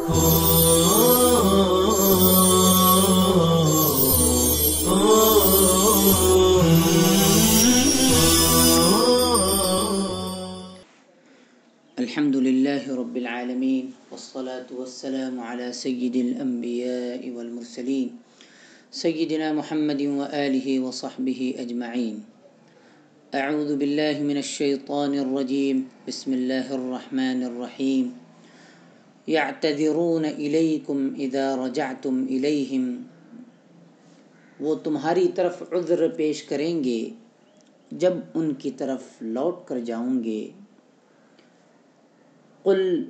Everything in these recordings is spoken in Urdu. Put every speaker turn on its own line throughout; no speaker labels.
الحمد لله رب العالمين والصلاة والسلام على سيد الأنبياء والمرسلين سيدنا محمد وآله وصحبه أجمعين. أعوذ بالله من الشيطان الرجيم. بسم الله الرحمن الرحيم. يعتذرون إليكم إذا رجعتم إليهم. وہ تمہاری طرف عذر پیش کریں گے جب ان کی طرف لوٹ کر جاؤں گے. قل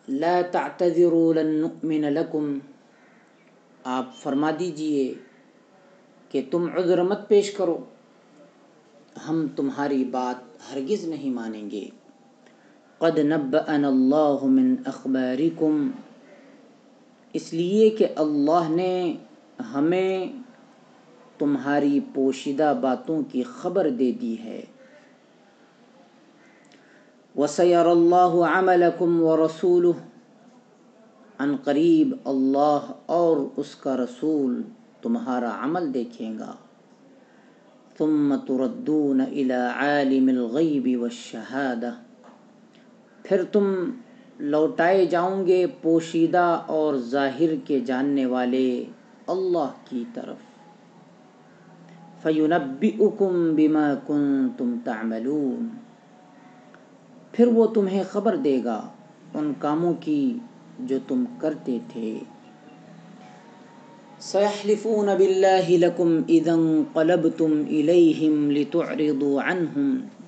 لا تعتذروا لن نؤمن لكم. آپ فرما دیجئے کہ تم عذر مت پیش کرو، ہم تمہاری بات ہرگز نہیں مانیں گے. قد نبأنا اللہ من اخبارکم. اس لیے کہ اللہ نے ہمیں تمہاری پوشیدہ باتوں کی خبر دے دی ہے. وَسَيَرَى اللَّهُ عَمَلَكُمْ وَرَسُولُهُ. عن قریب اللہ اور اس کا رسول تمہارا عمل دیکھیں گا. ثُمَّ تُرَدُّونَ إِلَى عَالِمِ الْغَيْبِ وَالشَّهَادَةِ. پھر تم لوٹائے جاؤں گے پوشیدہ اور ظاہر کے جاننے والے اللہ کی طرف. فَيُنَبِّئُكُم بِمَا كُنتُمْ تَعْمَلُونَ. پھر وہ تمہیں خبر دے گا ان کاموں کی جو تم کرتے تھے. سَيَحْلِفُونَ بِاللَّهِ لَكُمْ إِذَا انقَلَبْتُمْ إِلَيْهِمْ لِتُعْرِضُوا عَنْهُمْ.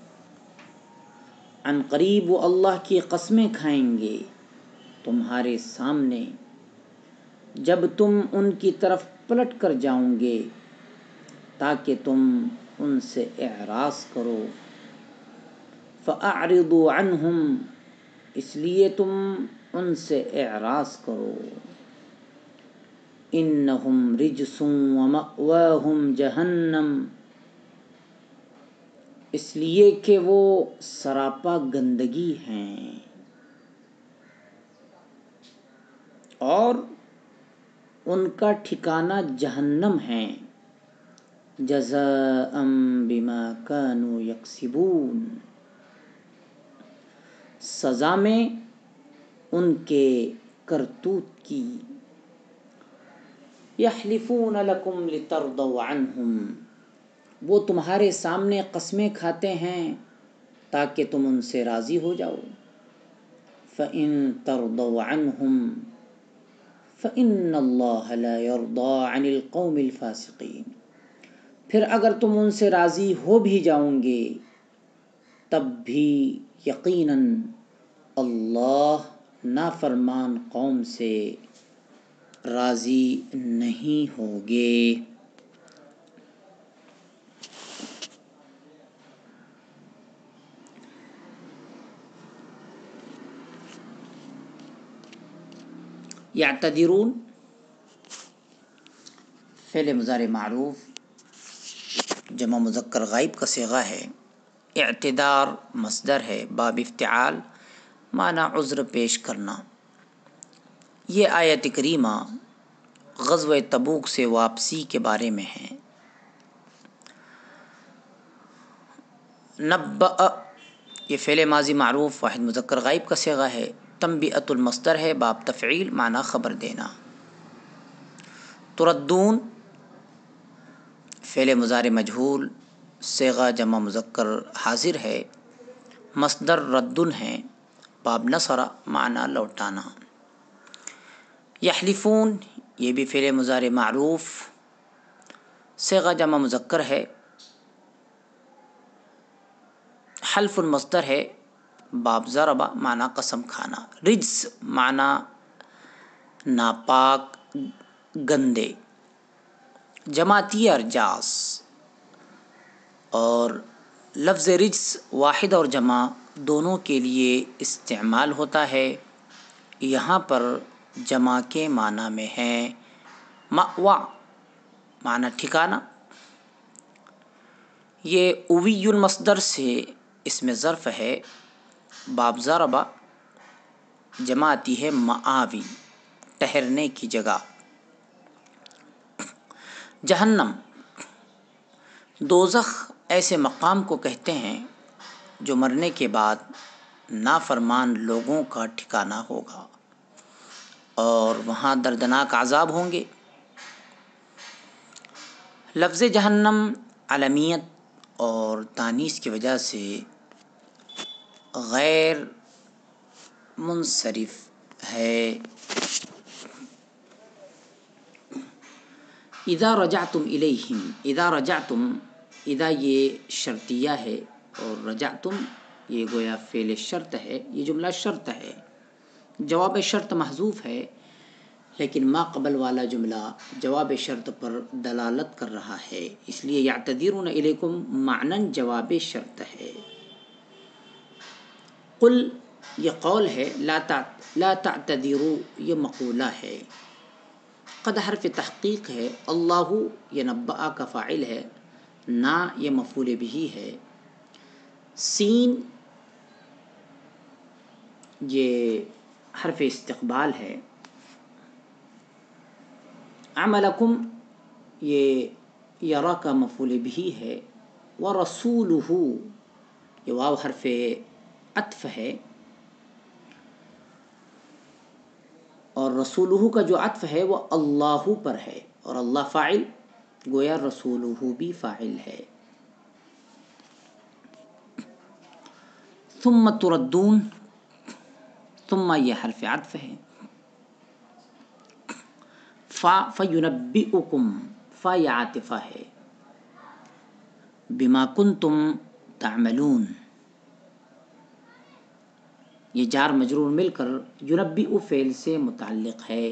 عن قریب وہ اللہ کی قسمیں کھائیں گے تمہارے سامنے جب تم ان کی طرف پلٹ کر جاؤں گے تاکہ تم ان سے اعراض کرو. فَأَعْرِضُوا عَنْهُمْ. اس لیے تم ان سے اعراض کرو. إِنَّهُمْ رِجْسٌ وَمَأْوَاهُمْ جَهَنَّمُ. اس لیے کہ وہ سراپا گندگی ہیں اور ان کا ٹھکانہ جہنم ہے. جزاء بما كانوا يكسبون. سزا میں ان کے کرتوت کی. یحلفون لکم لترضوا عنہم. وہ تمہارے سامنے قسمیں کھاتے ہیں تاکہ تم ان سے راضی ہو جاؤ. فإن ترضوا عنہم فإن اللہ لا يرضى عن القوم الفاسقین. پھر اگر تم ان سے راضی ہو بھی جاؤں گے تب بھی یقیناً اللہ نافرمان قوم سے راضی نہیں ہوگے. یعتذرون فعل مضارع معروف جمع مذکر غائب کا صیغہ ہے. اعتذار مصدر ہے باب افتعال معنی عذر پیش کرنا. یہ آیت کریمہ غزوہ تبوک سے واپسی کے بارے میں ہے. نبأ یہ فعل ماضی معروف واحد مذکر غائب کا صیغہ ہے. تنبیۃ المصدر ہے باب تفعیل معنی خبر دینا. تردون فعل مضارع مجہول صیغہ جمع مذکر حاضر ہے. مصدر ردن ہے باب نصر معنی لوٹانا. یحلفون یہ بھی فعل مضارع معروف صیغہ جمع مذکر ہے. حلف مصدر ہے باب ضرب معنی قسم کھانا. رجس معنی ناپاک گندے. جماعتی ارجاس اور لفظ رجس واحد اور جمع دونوں کے لیے استعمال ہوتا ہے. یہاں پر جمع کے معنی میں ہے. مأوى معنی ٹھکانہ. یہ اوی المصدر سے اس میں ظرف ہے. باب ضرب جمع آتی ہے مآوی. ٹھہرنے کی جگہ۔ جہنم، دوزخ ایسے مقام کو کہتے ہیں جو مرنے کے بعد نافرمان لوگوں کا ٹھکانہ ہوگا اور وہاں دردناک عذاب ہوں گے۔ لفظ جہنم علمیت اور تانیث کی وجہ سے غیر منصرف ہے۔ اذا رجعتم الیہم، اذا رجعتم، اذا یہ شرطیہ ہے اور رجعتم یہ گویا فعل شرط ہے، یہ جملہ شرط ہے، جواب شرط محذوف ہے، لیکن ما قبل والا جملہ جواب شرط پر دلالت کر رہا ہے، اس لیے یعتذرون الیکم معنی جواب شرط ہے۔ قل یہ قول ہے، لا تعتذروا یہ مقولہ ہے، قد حرف تحقیق ہے، اللہ یہ نبأ کا فاعل ہے، نا یہ مفعول بہ ہے، سین یہ حرف استقبال ہے، عملکم یہ یرا کا مفعول بہ ہے، ورسولہ یہ واو حرف عطف ہے، اور رسولہ کا جو عطف ہے وہ اللہ پر ہے اور اللہ فاعل، گویا رسولہ بھی فاعل ہے۔ ثم تردون، ثم یہ حرف عطف ہے، فینبئکم، فا یہ عاطفہ ہے، بما کنتم تعملون یہ جار مجرور مل کر ینبئ فعل سے متعلق ہے۔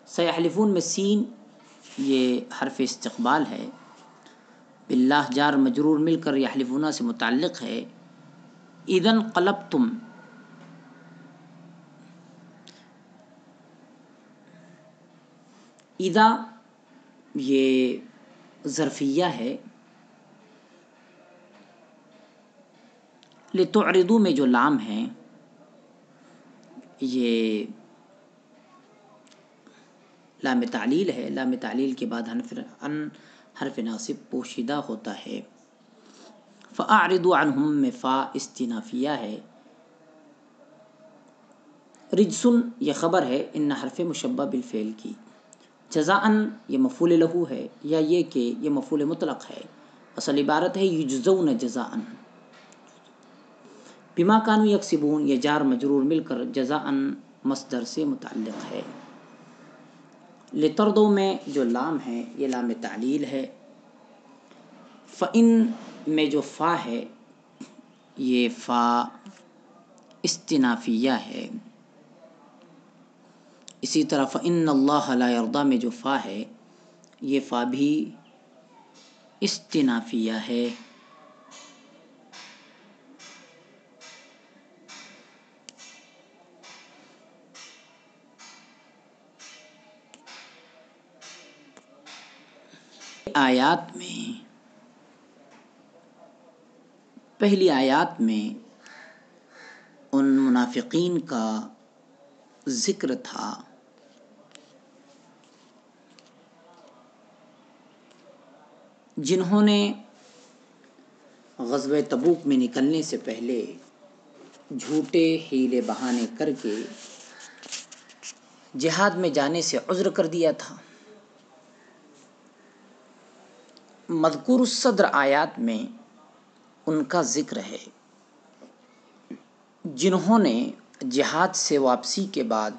سیحلفون میں سین یہ حرف استقبال ہے، باللہ جار مجرور مل کر یحلفون سے متعلق ہے۔ اذا انقلبتم، اذا یہ ظرفیہ ہے، لتعرضوا میں جو لام ہے یہ لام تعلیل ہے، لام تعلیل کے بعد حرف ناصب پوشیدہ ہوتا ہے۔ فاعرضوا عنہم میں فا استنافیہ ہے، رجسن یہ خبر ہے ان حرف مشبہ بالفعل کی، جزاءً یہ مفعول لہو ہے، یا یہ کہ یہ مفعول مطلق ہے، اصل عبارت ہے یجزون جزاءً۔ بما کانوا یکسبون یہ جار مجرور مل کر جزاءً مصدر سے متعلق ہے۔ لتردو میں جو لام ہے یہ لام تعلیل ہے، فإن میں جو فا ہے یہ فا استنافیہ ہے، اسی طرح فإن اللہ لا یرضی میں جو فا ہے یہ فا بھی استنافیہ ہے۔ آیات میں، پہلی آیات میں ان منافقین کا ذکر تھا جنہوں نے غزوہ تبوک میں نکلنے سے پہلے جھوٹے حیلے بہانے کر کے جہاد میں جانے سے عذر کر دیا تھا۔ مذکور الصدر آیات میں ان کا ذکر ہے جنہوں نے جہاد سے واپسی کے بعد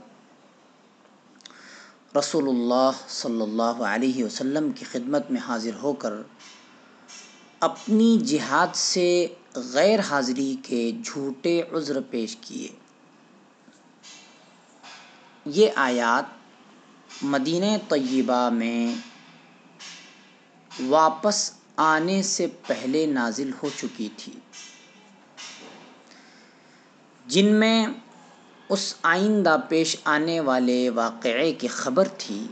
رسول اللہ صلی اللہ علیہ وسلم کی خدمت میں حاضر ہو کر اپنی جہاد سے غیر حاضری کے جھوٹے عذر پیش کیے۔ یہ آیات مدینہ طیبہ میں واپس آنے سے پہلے نازل ہو چکی تھی، جن میں اس آئندہ پیش آنے والے واقعے کی خبر تھی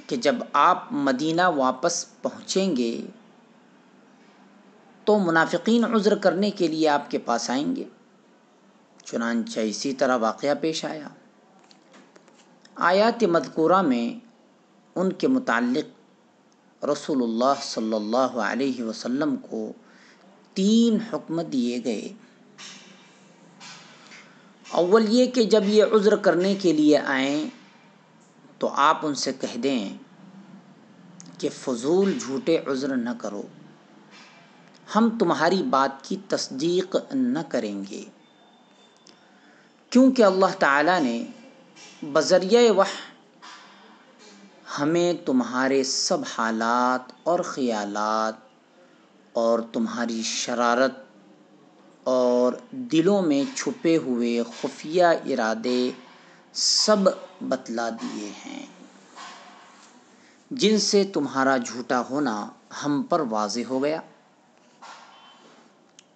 کہ جب آپ مدینہ واپس پہنچیں گے تو منافقین عذر کرنے کے لیے آپ کے پاس آئیں گے، چنانچہ اسی طرح واقعہ پیش آیا۔ آیات مذکورہ میں ان کے متعلق رسول اللہ صلی اللہ علیہ وسلم کو 3 حکم دیے گئے۔ اول یہ کہ جب یہ عذر کرنے کے لیے آئیں تو آپ ان سے کہہ دیں کہ فضول جھوٹے عذر نہ کرو، ہم تمہاری بات کی تصدیق نہ کریں گے، کیونکہ اللہ تعالیٰ نے بذریعہ وحی ہمیں تمہارے سب حالات اور خیالات اور تمہاری شرارت اور دلوں میں چھپے ہوئے خفیہ ارادے سب بتلا دیے ہیں، جن سے تمہارا جھوٹا ہونا ہم پر واضح ہو گیا،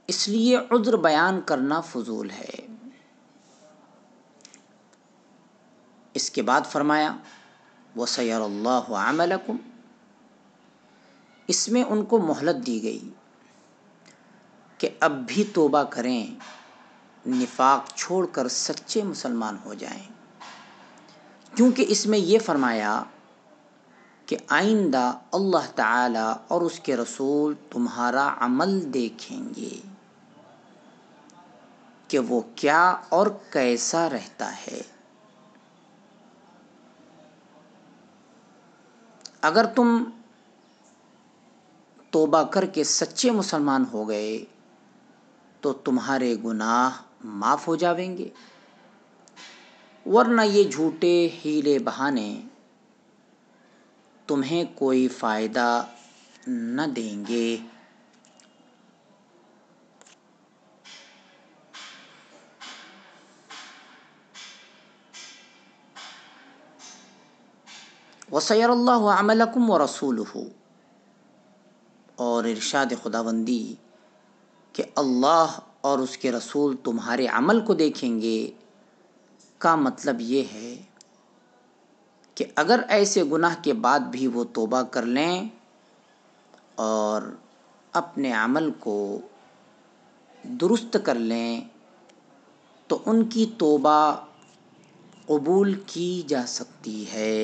اس لیے عذر بیان کرنا فضول ہے۔ اس کے بعد فرمایا وَسَيَرَى اللَّهُ عَمَلَكُمْ، اس میں ان کو مہلت دی گئی کہ اب بھی توبہ کریں، نفاق چھوڑ کر سچے مسلمان ہو جائیں، کیونکہ اس میں یہ فرمایا کہ آئندہ اللہ تعالی اور اس کے رسول تمہارا عمل دیکھیں گے کہ وہ کیا اور کیسا رہتا ہے۔ اگر تم توبہ کر کے سچے مسلمان ہو گئے تو تمہارے گناہ معاف ہو جاویں گے، ورنہ یہ جھوٹے حیلے بہانے تمہیں کوئی فائدہ نہ دیں گے۔ وَسَيَرَى اللَّهُ عَمَلَكُمْ وَرَسُولُهُ، اور ارشاد خداوندی کہ اللہ اور اس کے رسول تمہارے عمل کو دیکھیں گے کا مطلب یہ ہے کہ اگر ایسے گناہ کے بعد بھی وہ توبہ کر لیں اور اپنے عمل کو درست کر لیں تو ان کی توبہ قبول کی جا سکتی ہے۔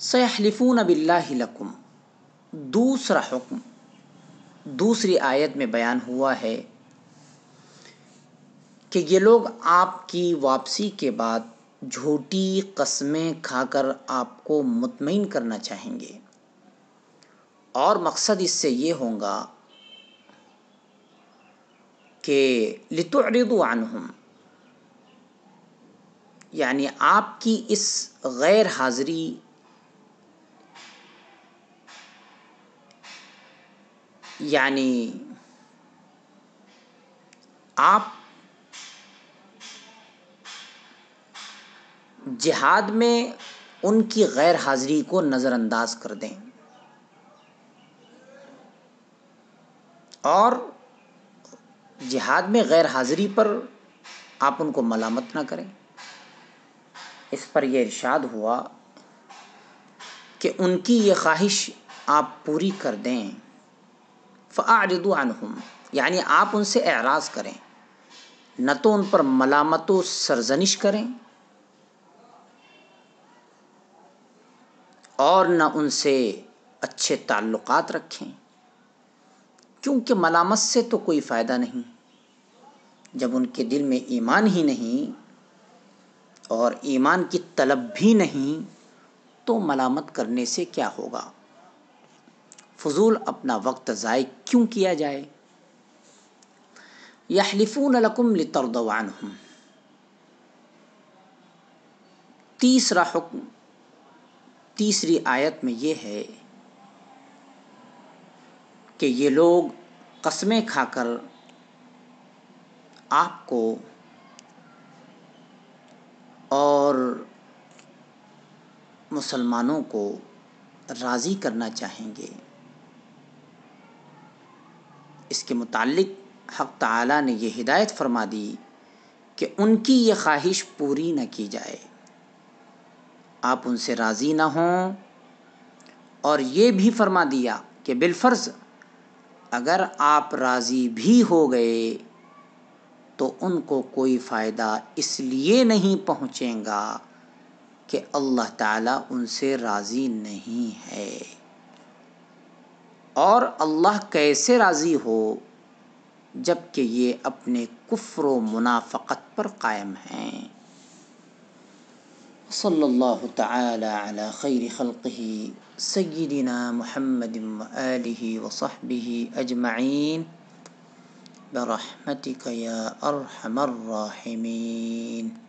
سَيَحْلِفُونَ بِاللَّهِ لَكُمْ، دوسرا حکم دوسری آیت میں بیان ہوا ہے کہ یہ لوگ آپ کی واپسی کے بعد جھوٹی قسمیں کھا کر آپ کو مطمئن کرنا چاہیں گے، اور مقصد اس سے یہ ہوگا کہ لِتُعْرِضُوا عَنْهُمْ، یعنی آپ کی اس غیر حاضری یعنی آپ جہاد میں ان کی غیر حاضری کو نظر انداز کر دیں اور جہاد میں غیر حاضری پر آپ ان کو ملامت نہ کریں۔ اس پر یہ ارشاد ہوا کہ ان کی یہ خواہش آپ پوری کر دیں، فَأَعْرِضُوا عَنْهُمْ، یعنی آپ ان سے اعراض کریں، نہ تو ان پر ملامت و سرزنش کریں اور نہ ان سے اچھے تعلقات رکھیں، کیونکہ ملامت سے تو کوئی فائدہ نہیں، جب ان کے دل میں ایمان ہی نہیں اور ایمان کی طلب بھی نہیں تو ملامت کرنے سے کیا ہوگا، فضول اپنا وقت ضائع کیوں کیا جائے۔ یحلفون لکم لترضوا عنہم، تیسرا حکم تیسری آیت میں یہ ہے کہ یہ لوگ قسمیں کھا کر آپ کو اور مسلمانوں کو راضی کرنا چاہیں گے۔ اس کے متعلق حق تعالیٰ نے یہ ہدایت فرما دی کہ ان کی یہ خواہش پوری نہ کی جائے، آپ ان سے راضی نہ ہوں، اور یہ بھی فرما دیا کہ بالفرض اگر آپ راضی بھی ہو گئے تو ان کو کوئی فائدہ اس لیے نہیں پہنچے گا کہ اللہ تعالیٰ ان سے راضی نہیں ہے۔ اور اللہ کیسے راضی ہو جب کہ یہ اپنے کفر و منافقت پر قائم ہیں۔ صلی اللہ تعالی علی خیر خلقہ سیدنا محمد وآلہ وصحبہ اجمعین برحمتک یا ارحم الراحمین۔